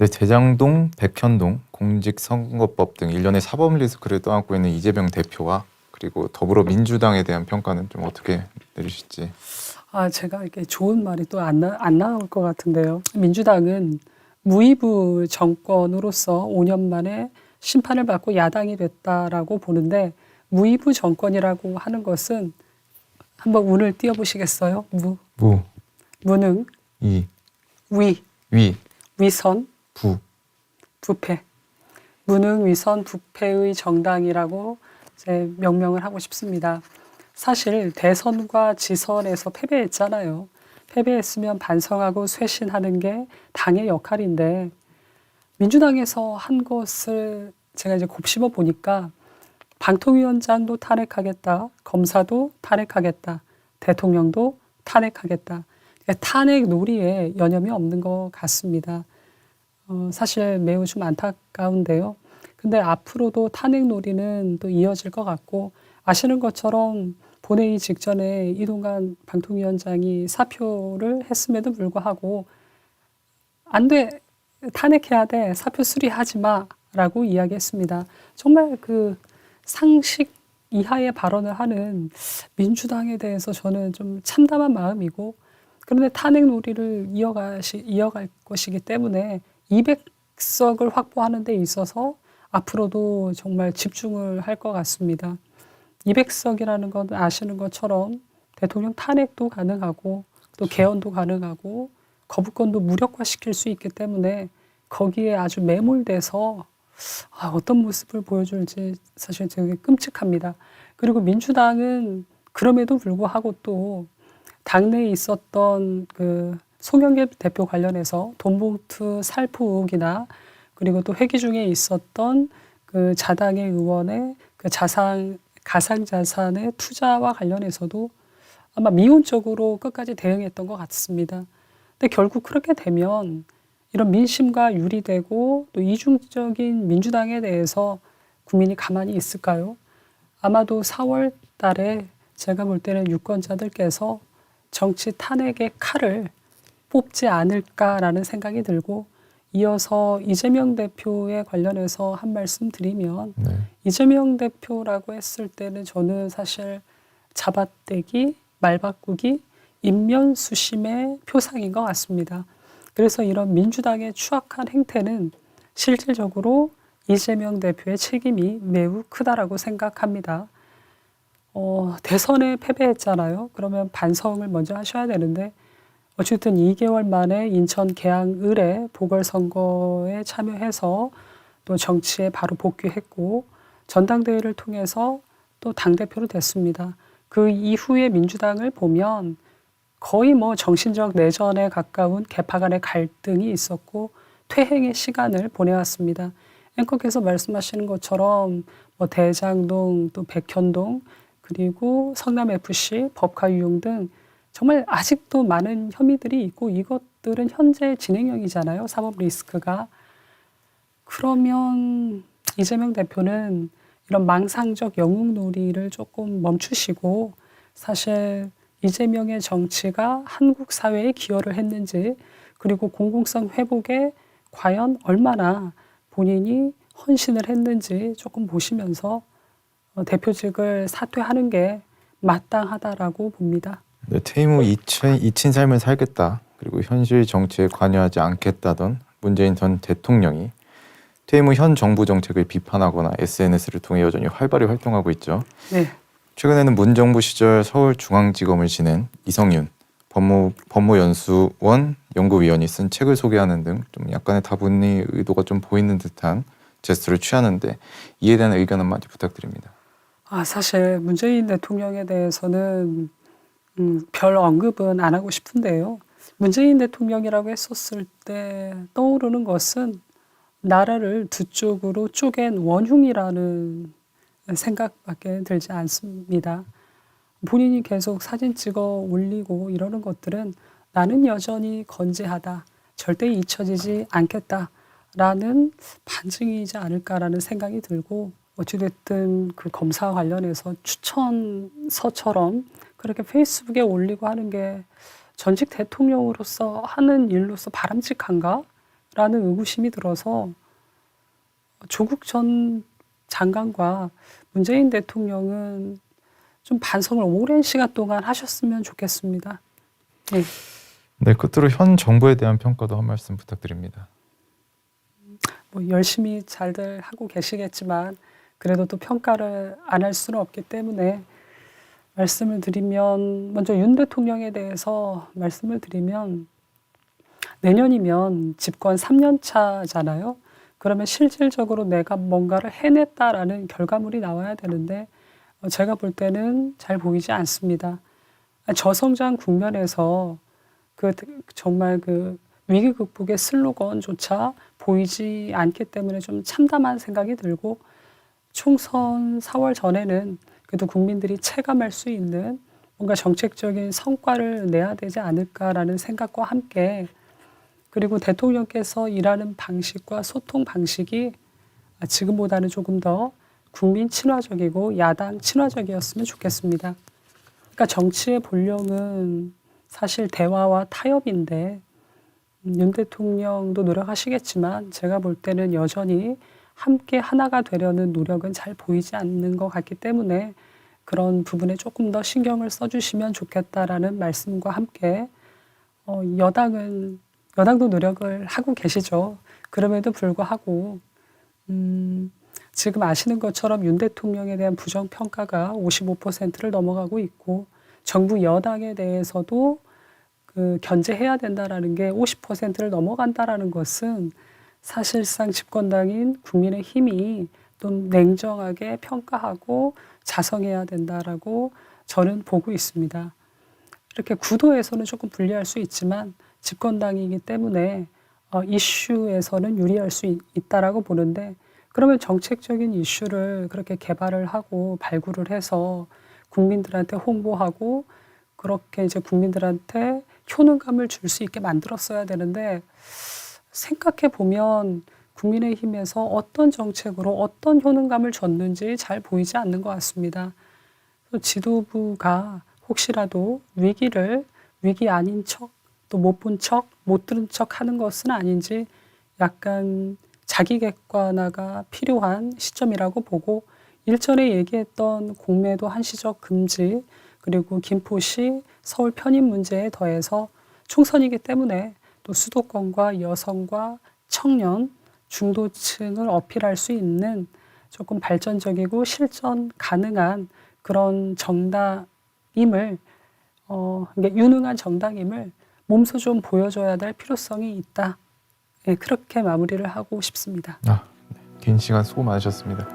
네, 대장동, 백현동, 공직선거법 등 일련의 사법 리스크를 떠안고 있는 이재명 대표와 그리고 더불어민주당에 대한 평가는 좀 어떻게 내리실지. 제가 이렇게 좋은 말이 또 안 나올 것 같은데요. 민주당은 무의부 정권으로서 5년 만에 심판을 받고 야당이 됐다라고 보는데, 무의부 정권이라고 하는 것은 한번 운을 띄워보시겠어요? 무, 무능, 이, 위, 위, 위선, 부. 부패. 무능, 위선, 부패의 정당이라고 이제 명명을 하고 싶습니다. 사실 대선과 지선에서 패배했잖아요. 패배했으면 반성하고 쇄신하는 게 당의 역할인데, 민주당에서 한 것을 제가 이제 곱씹어 보니까 방통위원장도 탄핵하겠다, 검사도 탄핵하겠다, 대통령도 탄핵하겠다. 탄핵 놀이에 여념이 없는 것 같습니다. 사실 매우 좀 안타까운데요. 근데 앞으로도 탄핵 놀이는 또 이어질 것 같고, 아시는 것처럼 본회의 직전에 이동관 방통위원장이 사표를 했음에도 불구하고 안 돼, 탄핵해야 돼, 사표 수리하지 마라고 이야기했습니다. 정말 그 상식 이하의 발언을 하는 민주당에 대해서 저는 좀 참담한 마음이고, 그런데 탄핵 놀이를 이어갈 것이기 때문에 200석을 확보하는 데 있어서 앞으로도 정말 집중을 할 것 같습니다. 200석이라는 건 아시는 것처럼 대통령 탄핵도 가능하고 또 개헌도 가능하고 거부권도 무력화시킬 수 있기 때문에 거기에 아주 매몰돼서 어떤 모습을 보여줄지 사실 되게 끔찍합니다. 그리고 민주당은 그럼에도 불구하고 또 당내에 있었던 그 송영길 대표 관련해서 돈봉투 살포 의혹이나, 그리고 또 회기 중에 있었던 그 자당의 의원의 그 가상자산의 투자와 관련해서도 아마 미온적으로 끝까지 대응했던 것 같습니다. 근데 결국 그렇게 되면 이런 민심과 유리되고 또 이중적인 민주당에 대해서 국민이 가만히 있을까요? 아마도 4월 달에 제가 볼 때는 유권자들께서 정치 탄핵의 칼을 뽑지 않을까라는 생각이 들고, 이어서 이재명 대표에 관련해서 한 말씀 드리면, 네. 이재명 대표라고 했을 때는 저는 사실 잡아떼기, 말바꾸기, 인면수심의 표상인 것 같습니다. 그래서 이런 민주당의 추악한 행태는 실질적으로 이재명 대표의 책임이 매우 크다라고 생각합니다. 대선에 패배했잖아요. 그러면 반성을 먼저 하셔야 되는데, 어쨌든 2개월 만에 인천 계양을의 보궐선거에 참여해서 또 정치에 바로 복귀했고, 전당대회를 통해서 또 당대표로 됐습니다. 그 이후에 민주당을 보면 거의 뭐 정신적 내전에 가까운 계파 간의 갈등이 있었고 퇴행의 시간을 보내왔습니다. 앵커께서 말씀하시는 것처럼 뭐 대장동, 또 백현동, 그리고 성남FC, 법카유용 등 정말 아직도 많은 혐의들이 있고, 이것들은 현재 진행형이잖아요. 사법 리스크가. 그러면 이재명 대표는 이런 망상적 영웅놀이를 조금 멈추시고, 사실 이재명의 정치가 한국 사회에 기여를 했는지, 그리고 공공성 회복에 과연 얼마나 본인이 헌신을 했는지 조금 보시면서 대표직을 사퇴하는 게 마땅하다라고 봅니다. 네, 퇴임 후 잊힌 삶을 살겠다. 그리고 현실 정치에 관여하지 않겠다던 문재인 전 대통령이 퇴임 후 현 정부 정책을 비판하거나 SNS를 통해 여전히 활발히 활동하고 있죠. 네. 최근에는 문정부 시절 서울중앙지검을 지낸 이성윤 법무연수원 연구위원이 쓴 책을 소개하는 등 좀 약간의 다분히 의도가 좀 보이는 듯한 제스처를 취하는데, 이에 대한 의견 한마디 부탁드립니다. 사실 문재인 대통령에 대해서는 별 언급은 안 하고 싶은데요. 문재인 대통령이라고 했었을 때 떠오르는 것은 나라를 두 쪽으로 쪼갠 원흉이라는 생각밖에 들지 않습니다. 본인이 계속 사진 찍어 올리고 이러는 것들은 나는 여전히 건재하다, 절대 잊혀지지 않겠다라는 반증이지 않을까라는 생각이 들고, 어찌됐든 그 검사 관련해서 추천서처럼 그렇게 페이스북에 올리고 하는 게 전직 대통령으로서 하는 일로서 바람직한가? 의구심이 들어서 조국 전 장관과 문재인 대통령은 좀 반성을 오랜 시간 동안 하셨으면 좋겠습니다. 네. 네, 끝으로 현 정부에 대한 평가도 한 말씀 부탁드립니다. 뭐 열심히 잘들 하고 계시겠지만 그래도 또 평가를 안 할 수는 없기 때문에 말씀을 드리면, 먼저 윤 대통령에 대해서 말씀을 드리면, 내년이면 집권 3년 차잖아요. 그러면 실질적으로 내가 뭔가를 해냈다라는 결과물이 나와야 되는데 제가 볼 때는 잘 보이지 않습니다. 저성장 국면에서 정말 위기 극복의 슬로건조차 보이지 않기 때문에 좀 참담한 생각이 들고, 총선 4월 전에는 그래도 국민들이 체감할 수 있는 뭔가 정책적인 성과를 내야 되지 않을까라는 생각과 함께, 그리고 대통령께서 일하는 방식과 소통 방식이 지금보다는 조금 더 국민 친화적이고 야당 친화적이었으면 좋겠습니다. 그러니까 정치의 본령은 사실 대화와 타협인데 윤 대통령도 노력하시겠지만 제가 볼 때는 여전히 함께 하나가 되려는 노력은 잘 보이지 않는 것 같기 때문에 그런 부분에 조금 더 신경을 써주시면 좋겠다라는 말씀과 함께, 여당도 노력을 하고 계시죠. 그럼에도 불구하고 지금 아시는 것처럼 윤 대통령에 대한 부정평가가 55%를 넘어가고 있고, 정부 여당에 대해서도 견제해야 된다라는 게 50%를 넘어간다라는 것은 사실상 집권당인 국민의힘이 좀 냉정하게 평가하고 자성해야 된다라고 저는 보고 있습니다. 이렇게 구도에서는 조금 불리할 수 있지만 집권당이기 때문에 이슈에서는 유리할 수 있다라고 보는데, 그러면 정책적인 이슈를 그렇게 개발을 하고 발굴을 해서 국민들한테 홍보하고 그렇게 이제 국민들한테 효능감을 줄 수 있게 만들었어야 되는데, 생각해 보면 국민의힘에서 어떤 정책으로 어떤 효능감을 줬는지 잘 보이지 않는 것 같습니다. 지도부가 혹시라도 위기 아닌 척, 또 못 본 척, 못 들은 척 하는 것은 아닌지 약간 자기 객관화가 필요한 시점이라고 보고, 일전에 얘기했던 공매도 한시적 금지, 그리고 김포시 서울 편입 문제에 더해서 총선이기 때문에 또 수도권과 여성과 청년, 중도층을 어필할 수 있는 조금 발전적이고 실전 가능한 그런 정당임을, 유능한 정당임을 몸소 좀 보여줘야 될 필요성이 있다. 네, 그렇게 마무리를 하고 싶습니다. 네. 긴 시간 수고 많으셨습니다.